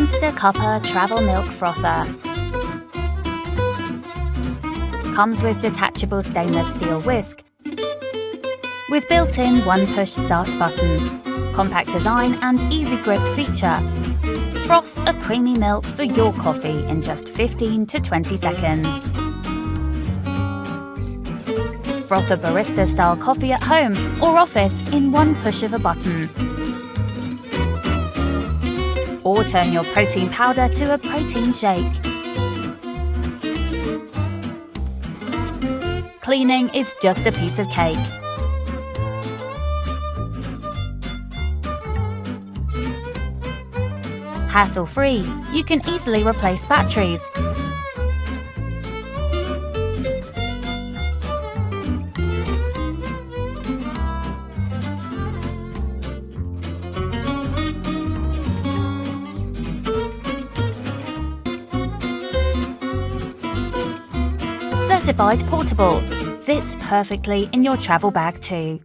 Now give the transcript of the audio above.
InstaCuppa Travel Milk Frother. Comes with detachable stainless steel whisk, with built-in one-push start button, compact design and easy grip feature. Froth a creamy milk for your coffee in just 15 to 20 seconds. Froth a barista-style coffee at home or office in one push of a button. Or turn your protein powder to a protein shake. Cleaning is just a piece of cake. Hassle-free, you can easily replace batteries. Certified portable, fits perfectly in your travel bag too.